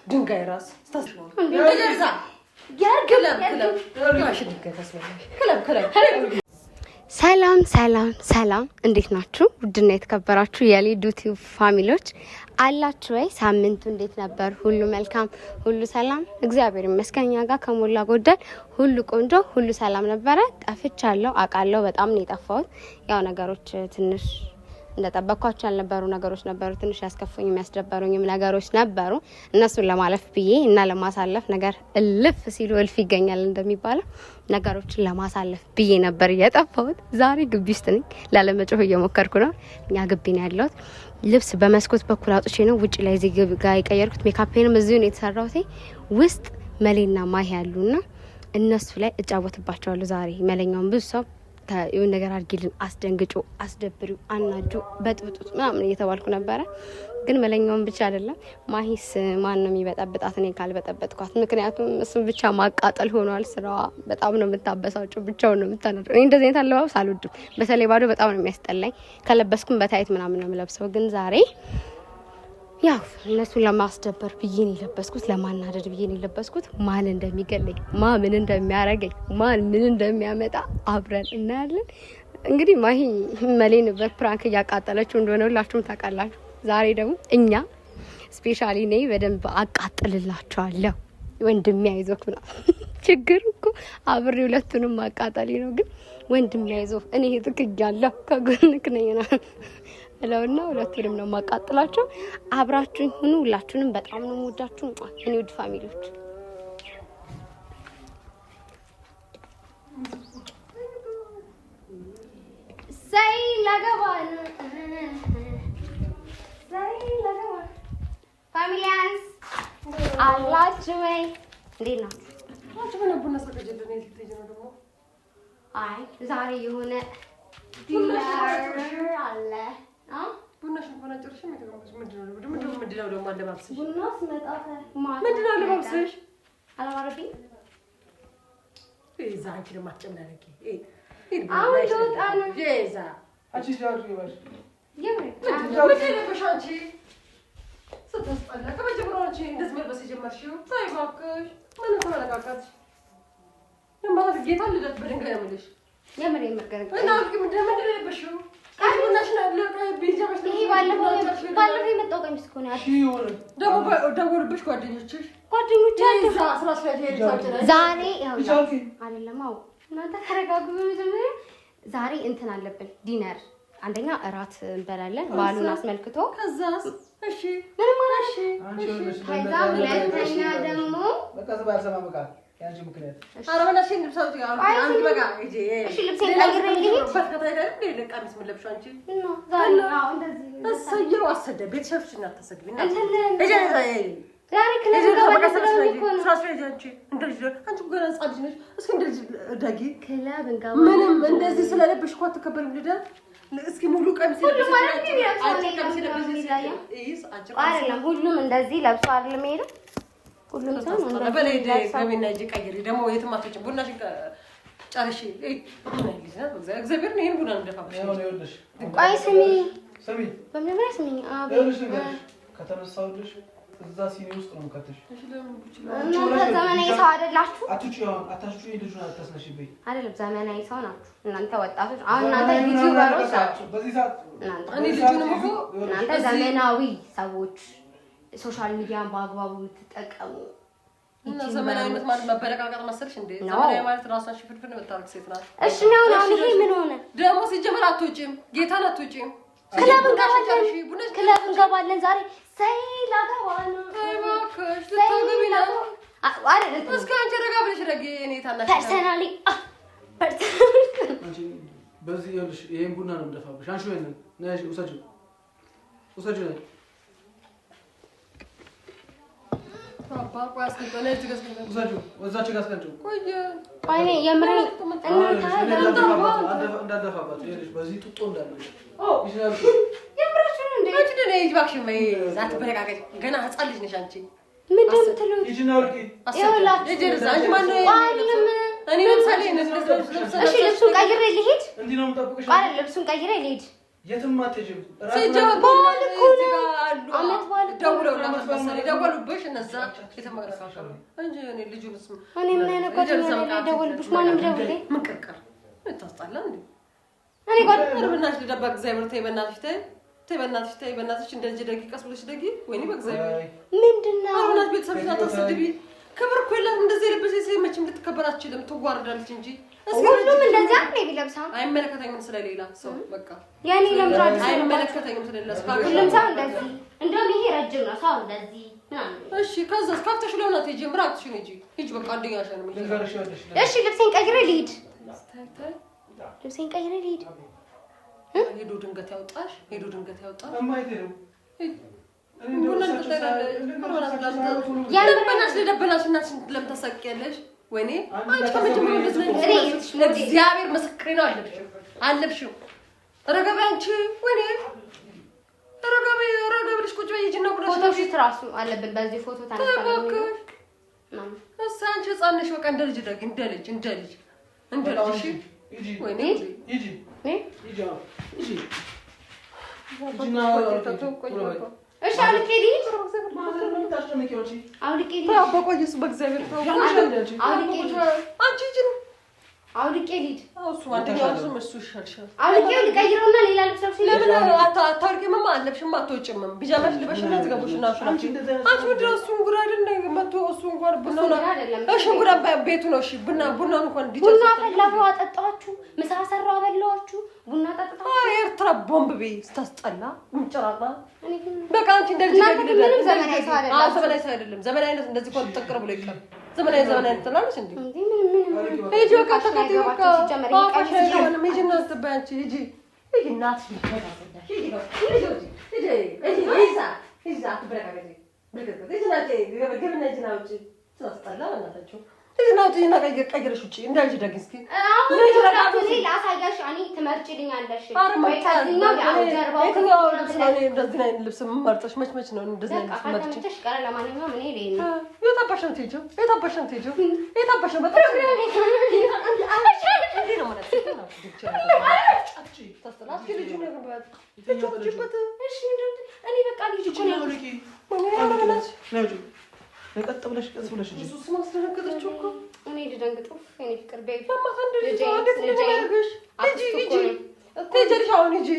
ድንጋይ ራስ ሰላም ሰላም ሰላም፣ እንዴት ናችሁ? ውድና የተከበራችሁ የሊዱ ቲዩብ ፋሚሊዎች አላችሁ ወይ? ሳምንቱ እንዴት ነበር? ሁሉ መልካም፣ ሁሉ ሰላም? እግዚአብሔር ይመስገን እኛ ጋር ከሞላ ጎደል ሁሉ ቆንጆ፣ ሁሉ ሰላም ነበረ። ጠፍቻለሁ አውቃለሁ፣ በጣም ነው የጠፋሁት። ያው ነገሮች ትንሽ እንደጠበቅኳቸው ያልነበሩ ነገሮች ነበሩ። ትንሽ ያስከፉኝ የሚያስደበሩኝም ነገሮች ነበሩ። እነሱን ለማለፍ ብዬ እና ለማሳለፍ ነገር እልፍ ሲሉ እልፍ ይገኛል እንደሚባለው ነገሮችን ለማሳለፍ ብዬ ነበር የጠፋሁት። ዛሬ ግቢ ውስጥ ነኝ። ላለመጮህ እየሞከርኩ ነው። እኛ ግቢ ነው ያለሁት። ልብስ በመስኮት በኩል አውጥቼ ነው ውጭ ላይ እዚህ ጋር የቀየርኩት። ሜካፔንም እዚሁ ነው የተሰራሁት። ውስጥ መሌና ማሂ ያሉና እነሱ ላይ እጫወትባቸዋለሁ ዛሬ። መለኛውን ብዙ ሰው የሆነ ነገር አድርጊልን፣ አስደንግጩ፣ አስደብሪው፣ አናጁ፣ በጥብጡት ምናምን እየተባልኩ ነበረ። ግን መለኛውን ብቻ አይደለም ማሂስ ማን ነው የሚበጠብጣት እኔ ካልበጠበጥኳት? ምክንያቱም እሱም ብቻ ማቃጠል ሆኗል ስራዋ። በጣም ነው የምታበሳጨው፣ ብቻውን ነው የምታነደው። እኔ እንደዚህ አይነት አለባበስ አልወድም። በተለይ ባዶ በጣም ነው የሚያስጠላኝ። ከለበስኩም በታይት ምናምን ነው የምለብሰው። ግን ዛሬ ያው እነሱን ለማስደበር ብዬ ነው የለበስኩት፣ ለማናደድ ብዬ ነው የለበስኩት። ማን እንደሚገለኝ፣ ማን ምን እንደሚያረገኝ፣ ማን ምን እንደሚያመጣ አብረን እናያለን። እንግዲህ ማሂ መሌን በፕራንክ እያቃጠለችው እንደሆነ ሁላችሁም ታውቃላችሁ። ዛሬ ደግሞ እኛ ስፔሻሊ ነኝ በደንብ አቃጥልላችኋለሁ። ወንድሜ አይዞህ ነው ችግር እኮ አብሬ ሁለቱንም ማቃጠሊ ነው። ግን ወንድሜ አይዞህ እኔ ትክያለሁ ከጎንክ ነኝ ነው እለውና ሁለቱንም ነው ማቃጥላቸው። አብራችሁኝ ሁኑ። ሁላችሁንም በጣም ነው የምወዳችሁ እኔ ውድ ፋሚሊዎች። ሳይ ለገባን ፋሚሊያንስ አላችሁ ወይ? እንዴት ነው? አይ ዛሬ የሆነ ዲነር አለ። ቡናሽ እንኳን አጨርሽም። ምንድነው ደግሞ አለባብስሽ? ቡና ስመጣ ምንድነው አለባብስሽ? አላማረብኝ። እዛ አንቺ ደግሞ አትጨምላለቂ። አሁን ልወጣ ነው። ጄዛ አንቺ ጃሩ ይባል ምንድነው አንቺ ስታስጠላ። ከመጀመሪያው አንቺ እንደዚህ መልበስ የጀመርሽው? ተይ እባክሽ። ምንም ተመለካከትሽ የማለት ጌታ ልደት በድንጋይ ያመልሽ የምሬ መገረም እና ምንድነው የለበሽው? ቃልናሽ ነው ቢጃሽ ነው። ባለፈው የመጣው ቀሚስ እኮ ነው ያለው። ደግሞ ደውልብሽ ጓደኞችሽ አሉ ዛሬ ያው አይደለም። አዎ እናንተ ተረጋጉ። በመጀመሪያ ዛሬ እንትን አለብን ዲነር። አንደኛ እራት እንበላለን በዓሉን አስመልክቶ። ከዛስ እሺ ምንም አላሽ። ከዛ ሁለተኛ ደግሞ በቃ ዘባሰማ በቃ ያንቺ ምክንያት አረበናሽ እንብሳው ይላል። አንቺ በቃ እጂ እሺ ልብሴን ቀይሬልኝ በከታይዳ እንደ ለቃሚስ ምን ለብሻው አንቺ ነው ዛሬ? አዎ እንደዚህ እሰየው አሰደ ቤተሰብሽና ተሰግቢና እጂ ዛሬ ክለብ ገባ ስለሚኮን ሳስፈጃንቺ እንደዚህ አንቺ ገና ጻድጅ ነሽ። እስኪ እንደዚህ ዳጊ ክለብ እንጋባ ምንም እንደዚህ ስለለብሽ እኮ አትከበርም። ልዳ እስኪ ሙሉ ቀሚስ ሁሉም ማለት ነው አይደለም። ሁሉም እንደዚህ ለብሶ አይደለም ሄደው ሁሉም ሰው ነው እንደዚህ በላይ ገቢና እጂ ቀይሪ። ደግሞ የትም አትወጪም። ቡናሽ ጨርሺ እግዚአብሔር ነው። ይሄን ቡና እንደፋብሽ ቆይ ስሚ በመጀመሪያ ስሚኝ ከተነሳሁልሽ እዛ ሲኒ ውስጥ ነው የምከተሽ። እናንተ ዘመናዊ ሰው አይደላችሁ። አታቹ ልጁን አታስነሽብኝ። አይደለም ዘመናዊ ሰው ናችሁ እናንተ ወጣቶች። አሁን እናንተ ዩቲዩበሮች ናችሁ። በዚህ ሰዓት እናንተ ዘመናዊ ሰዎች ሶሻል ሚዲያን በአግባቡ የምትጠቀሙ እና ዘመናዊነት ማለት መበለቃቀጥ መሰልሽ እንዴ? ዘመናዊ ማለት ራሷን ሽፍርፍር የምታረግ ሴት ናት። እሺ ነው ይሄ ምን ሆነ ደግሞ? ሲጀመር አትወጪም፣ ጌታን አትወጪም። ክለብ እንገባለን ዛሬ። ሳይ ላገባ ነው። እባክሽ ልታገቢ ነው አይደል? እስኪ አንቺ ረጋ ብለሽ ረጊ። እኔ ታናሽ ፐርሰናሊ አንቺ በዚህ ይኸውልሽ ይሄን ቡና ነው የምደፋብሽ። አንቺ ወይ ነሽ ውሰጂው ወዛች ጋር አስቀምጪው። አይኔ የምሬ እንዳደፋባት ይኸውልሽ በዚህ ጡጦ እንዳለ ይችላል። የምራችን እንደ አንቺ ደኔ ይባክሽ ማይ ዛት በረጋገጥ ገና ህፃን ልጅ ነሽ አንቺ ምንድን ነው ትሉት? ይጂና ወርቂ ይኸውላችሁ ልጅ አንቺ ማን ነው? እኔ ለምሳሌ እሺ ልብሱን ቀይሬ ልሂድ። እንዲህ ነው የምጠብቅሽ። አይደል ልብሱን ቀይሬ ልሂድ። የትም አትሄጂም። ሲጀባል ኩሉ አመት ባል ደውለውልሽ መሰለኝ ደወሉብሽ እነዛ የተመረሳሻው እንጂ እኔ ልጁንስ እኔ ምን አይነት ጓደኛ ነው ደወልብሽ? ማንም ደውልኝ ምን ቅርቅር ታስጣላ እንዴ? እኔ ጓደኛ በእናትሽ ልደባ እግዚአብሔር ተይ በእናትሽ ተይ በእናትሽ እንደዚህ ደቂቃስ ብለሽ ደቂ ወይኔ በእግዚአብሔር ምንድነው አሁናት ቤተሰብሽን አታስደቢ። ክብር እኮ የላትም እንደዚህ የለበሰች ሴት መቼም ልትከበር አትችልም። ትዋርዳለች እንጂ ሁሉም እንደዛ ነው የሚለብሰው። አይመለከተኝም ስለሌላ ሰው በቃ ያኔ ለምራድ አይመለከተኝም ስለሌላ ሰው ሁሉም ሰው እንደዚህ እንደውም ይሄ ረጅም ነው ሰው እንደዚህ እሺ ከዛስ ካፍተሽ ለውናት ሂጂ ምራቅሽን ሂጂ በቃ አንደኛሽ ነው እሺ ልብሴን ቀይሬ ልሂድ ልብሴን ቀይሬ ልሂድ ሄዶ ድንገት ያውጣሽ እማይደረው ያለበናሽ ለደበናሽ እናትሽ ለምታሳቂያለሽ ወይኔ አንቺ ከመጀመሪያው እንደዚህ ነኝ እግዚአብሔር ምስክሬ ነው አለብሽው ረጋቢ አንቺ ወይኔ ረጋቢሽ ቁጭ በይ ሂጂና ቁጭ ፎቶ ሽት ራሱ አለብን በዚህ ፎቶ ታነሳለሽ እሷ አንቺ ህፃን ነሽ በቃ እንደ ልጅ ደግ እንደ ልጅ እሺ ወይኔ ሂጂ እሺ አውልቄ ልሂድ በቆይስ በእግዚአብሔር አውልቄ ልሂድ እሱ አንደኛው እሱ ይሻልሻል አውልቄ ልቀይረውና ሌላ ልብስ ለብሽ ለምን አታውልቂምማ አለብሽማ አትወጪምም ቢጃማሽ ልበሽና ዝገቡሽና አንቺ ምንድን ነው እሱን ጉድ አይደል መቶ እሱን እንኳን ቡና እሺ ጉድ ቤቱ ነው እሺ ቡናውን እንኳን እንዲጨርስ ቡና ፈላሁ አጠጣችሁ ምሳ ሰራሁ አበላኋችሁ ቡና ጠጥታችሁ ኤርትራ ቦምብ ቤ ስታስጠላ ምንጨራና በቃ አንቺ እንደዚህ ዘመናዊ ሰው አይደለም ዘመናዊነት እንደዚህ እኮ ተጠቅረ ብሎ ይቀር ዘመናዊነት ትላለች እንዴ ሂጂ በቃ ተከታይ በቃ አፋሽ አይሆንም ሂጂ እና ስትበይ አንቺ ሂጂ እናትሽ ሂጂ አትበረጋገጂ እና ቀይረሽ ውጪ እንዳንቺ ደግ እስኪ ላሳያሽ እኔ ትመርጭልኛለሽ እንደዚህ አይነት ልብስ መርጠሽ መች ነው እንደዚህ አይነት ልብስ መርጠሽ ለማንኛውም እኔ የት አባሽ ነው የምትሄጂው የት አባሽ ነው በጣም እኔ በቃ ልጅ ቀጥ ብለሽ ኢየሱስ ማስተረከተችው እኮ እኔ ልደንግጥ እኔ ፍቅር ቤት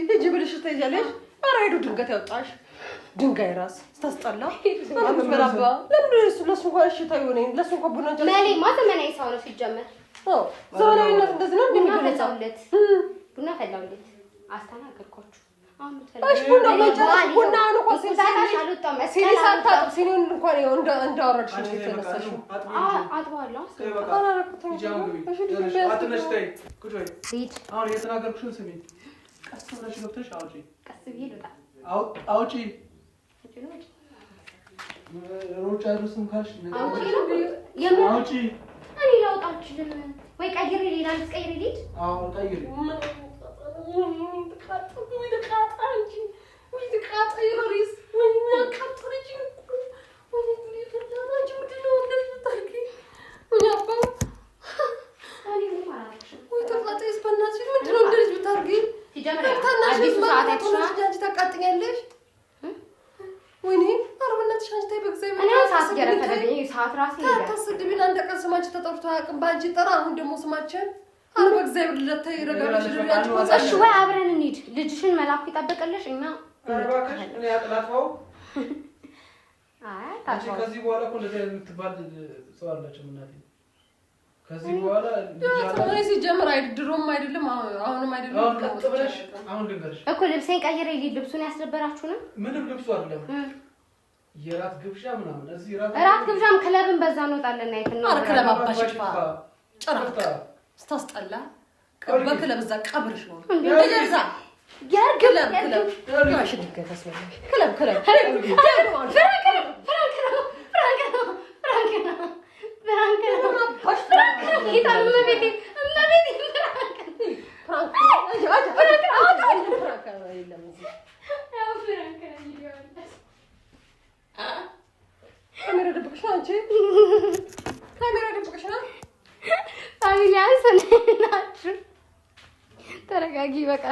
ሂጂ ብልሽ ትሄጃለሽ። ኧረ ሄዱ ድንገት ያውጣሽ ድንጋይ ራስ ስታስጠላ በላባ ለምንድን ለእሱ እንኳን እሺ ታዩ ነኝ ለእሱ እንኳን ቡና መሌማ ዘመናዊ ሰው ነው ሲጀመር ዘመናዊነት እንደዚህ ነው እንደሚገለጸውለት ቡና ፈላውለት አስተናገድኳችሁ ወይ ቀይሬ ሌላ ልብስ ቀይሬ ልሂድ አሁን ደግሞ ስማችን አረ በእግዚአብሔር ለታይ ይረጋጋሽ ልጅ እሺ ወይ አብረን እንሂድ ልጅሽን መላኩ ይጠብቅልሽ እና አረባከሽ እኔ አጥላታው ታዲያ ከዚህ በኋላ እኮ እንደዚህ የምትባል ሰው አላችሁ እናቴ ከዚህ በኋላ ልጅ ሲጀምር አይድሮም አይደለም አሁንም አይደለም ቀጥብለሽ አሁን ልንገርሽ እኮ ልብሴን ቀይሬ ልብሱን ያስደበራችሁ ነው ምንም ልብሱ አይደለም የራት ግብዣ ምናምን እዚህ ራት ግብዣም ክለብን በዛ እንወጣለን አይተን ነው አረ ክለብ አባሽፋ ጨራታ ስታስጠላ በክለብ እዛ ቀብርሽ ነው እንደዛ ክለብ ማሽ ድንገት አስበላሽ ክለብ ፍራንክ ተረጋጊ በቃ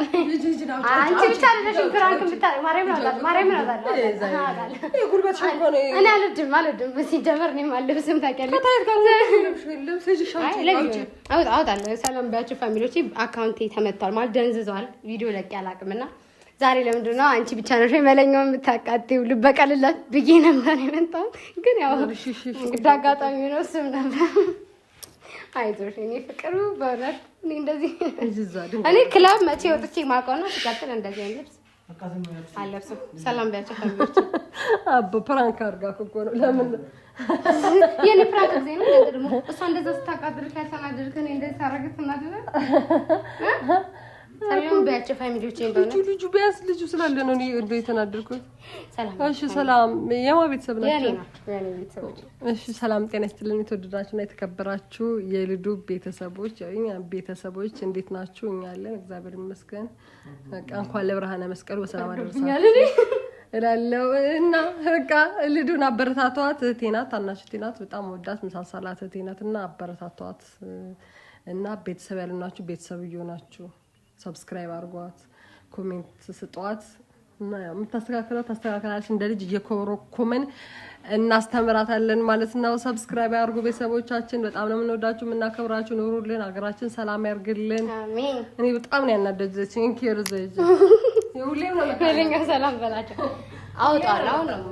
አንቺ ብቻ አይደለሽም ፍራንክ ብታረግ ማርያም ነው እኔ አልወድም ሲጀመር እኔም አልለብስም ታውቂያለሽ አውጣለሁ ሰላም ባያችሁ ፋሚሊዎቼ አካውንቴ ተመቷል ማለት ደንዝዟል ቪዲዮ ለቅ ያላቅምና ዛሬ ለምንድን ነው አንቺ ብቻ ነሽ መለኛው የምታቃጥይው ልበቀልላት ብዬ ነበር የመጣው ግን ያው አጋጣሚ ነው እሱም ነበር አይዞሽ እኔ ፍቅሩ በእውነት እኔ እንደዚህ እኔ ክላብ መቼ ወጥቼ ማውቀው ነው ሲቀጥል እንደዚህ አይነት አለብስም ሰላም ባያችሁ ፋሚሊዎቼ አቦ ፕራንክ አድርጋ እኮ ነው ለምን የኔ ፕራንክ ጊዜ ነው ደግሞ እሷ እንደዛ ስታቃጥል ካልተናደድክ እኔ እንደዚህ ታረግት እናደለ ሰላም ባያችሁ ፋሚሊዎቼ እንደሆነ ልጁ ቢያስ ልጁ ስላለ ነው እኔ እንደዚህ ተናደድኩት ሰላም እሺ ሰላም የማ ቤተሰብ ናቸው የኔ ቤተሰቦች እሺ ሰላም ጤና ይስጥልኝ የተወደዳችሁና የተከበራችሁ የልዱ ቤተሰቦች የኛ ቤተሰቦች እንዴት ናችሁ እኛ አለን እግዚአብሔር ይመስገን በቃ እንኳን ለብርሃነ መስቀሉ በሰላም አደረሳችሁ እላለሁ እና በቃ ልዱን አበረታቷት እህቴ ናት ታናሽ እህቴ ናት በጣም ወዳት ምሳሳላት እህቴ ናት እና አበረታቷት እና ቤተሰብ ያሉናችሁ ቤተሰብ ይሆናችሁ ሰብስክራይብ አድርጓት ኮሜንት ስጧት እና ያው የምታስተካክለው ታስተካክላለች እንደ ልጅ እየኮረኮመን እናስተምራታለን ማለት ነው ሰብስክራይብ አድርጉ ቤተሰቦቻችን በጣም ነው የምንወዳችሁ የምናከብራችሁ ኑሩልን ሀገራችን ሰላም ያርግልን አሜን እኔ በጣም ነው ያናደጀችኝ እንኪር ዘይጅ የሁሌም ነው ለኛ ሰላም በላቸው አውጣላው ነው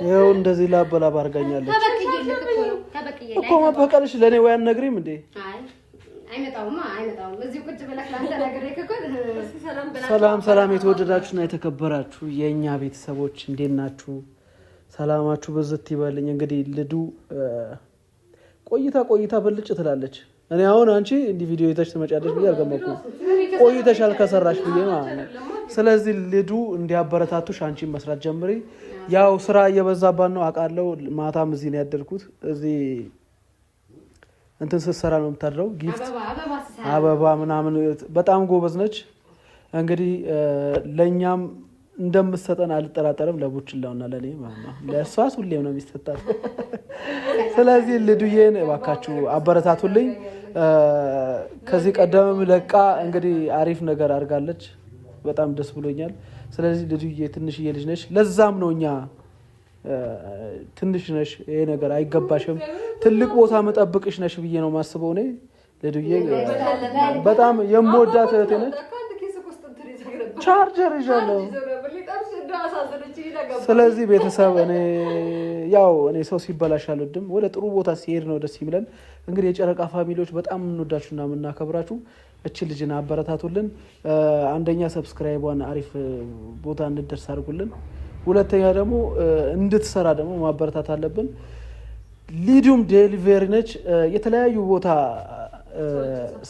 ይሄው እንደዚህ ላበላብ አርጋኛለች ተበቅየልክ እኮ በቀልሽ ለኔ ወይ አትነግሪም እንዴ አይ አይመጣውማ እዚህ ቁጭ ብለህ ላንተ ነገር ይከከል ሰላም የተወደዳችሁና የተከበራችሁ የኛ ቤተሰቦች እንዴት ናችሁ ሰላማችሁ በዝት ይበልኝ እንግዲህ ልዱ ቆይታ በልጭ ትላለች እኔ አሁን አንቺ እንዲ ቪዲዮ ይተሽ ተመጫለሽ ብዬ አልገመኩም ቆይተሻል ከሰራሽ ብዬ ማለት ነው ስለዚህ ልዱ እንዲያበረታቱሽ አንቺ መስራት ጀምሪ ያው ስራ እየበዛባን ነው አቃለው ማታም እዚህ ነው ያደርኩት እዚህ እንትን ስትሰራ ነው የምታድረው ጊፍት አበባ ምናምን በጣም ጎበዝ ነች እንግዲህ ለኛም እንደምትሰጠን አልጠራጠርም ለቡችላውና ለኔ ማለት ነው ለሷስ ሁሌም ነው የሚሰጣት ስለዚህ ልዱዬን እባካችሁ አበረታቱልኝ ከዚህ ቀደም ለቃ እንግዲህ አሪፍ ነገር አድርጋለች በጣም ደስ ብሎኛል ስለዚህ ልዱዬ ትንሽዬ ልጅ ነሽ ለዛም ነው እኛ ትንሽ ነሽ ይሄ ነገር አይገባሽም ትልቅ ቦታ መጠብቅሽ ነሽ ብዬ ነው ማስበው እኔ ለዱዬ በጣም የምወዳት እህቴ ነች ቻርጀር ይዣለሁ ስለዚህ ቤተሰብ እኔ ሰው ሲበላሽ አልወድም ወደ ጥሩ ቦታ ሲሄድ ነው ደስ ይብለን እንግዲህ የጨረቃ ፋሚሊዎች በጣም እንወዳችሁና የምናከብራችሁ እቺ ልጅና አበረታቱልን አንደኛ ሰብስክራይቧን አሪፍ ቦታ እንድትደርስ አድርጉልን ሁለተኛ ደግሞ እንድትሰራ ደግሞ ማበረታት አለብን ሊዱም ዴሊቨሪ ነች የተለያዩ ቦታ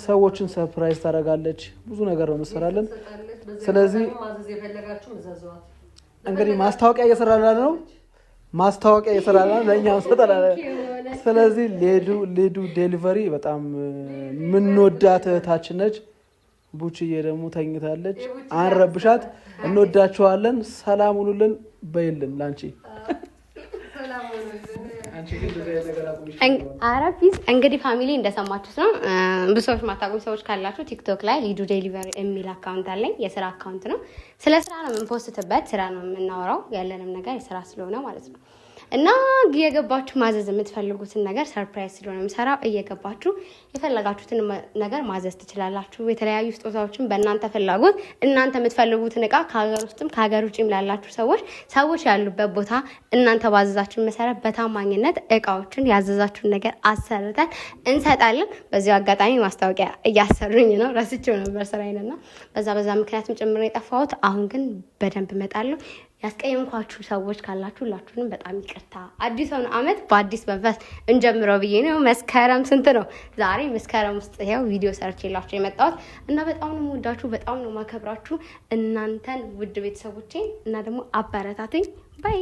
ሰዎችን ሰርፕራይዝ ታደርጋለች ብዙ ነገር ነው መስራለን ስለዚህ እንግዲህ ማስታወቂያ እየሰራን ነው ለኛም ሰጠናል ስለዚህ ሊዱ ዴሊቨሪ በጣም ምንወዳት እህታችን ነች ቡችዬ ደግሞ ተኝታለች አንረብሻት እንወዳችኋለን ሰላም ሁኑልን በይልን ላንቺ አረፊስ እንግዲህ ፋሚሊ እንደሰማችሁት ነው ብዙዎች ማታውቁ ሰዎች ካላችሁ ቲክቶክ ላይ ሊዱ ዴሊቨሪ የሚል አካውንት አለኝ የስራ አካውንት ነው ስለ ስራ ነው የምንፖስትበት ስራ ነው የምናወራው ያለንም ነገር የስራ ስለሆነ ማለት ነው እና እየገባችሁ ማዘዝ የምትፈልጉትን ነገር ሰርፕራይዝ ስለሆነ የምሰራው እየገባችሁ የፈለጋችሁትን ነገር ማዘዝ ትችላላችሁ የተለያዩ ስጦታዎችን በእናንተ ፍላጎት እናንተ የምትፈልጉትን እቃ ከሀገር ውስጥም ከሀገር ውጭም ላላችሁ ሰዎች ያሉበት ቦታ እናንተ ባዘዛችሁን መሰረት በታማኝነት እቃዎችን ያዘዛችሁን ነገር አሰርተን እንሰጣለን በዚሁ አጋጣሚ ማስታወቂያ እያሰሩኝ ነው ረስቼው ነበር ስራዬንና በዛ ምክንያቱም ጭምር የጠፋሁት አሁን ግን በደንብ እመጣለሁ ያስቀየምኳችሁ ሰዎች ካላችሁ ሁላችሁንም በጣም ይቅርታ አዲሱን አመት በአዲስ መንፈስ እንጀምረው ብዬ ነው መስከረም ስንት ነው ዛሬ መስከረም ውስጥ ያው ቪዲዮ ሰርቼላችሁ የመጣሁት እና በጣም ነው የምወዳችሁ በጣም ነው ማከብራችሁ እናንተን ውድ ቤተሰቦቼ እና ደግሞ አበረታቱኝ ባይ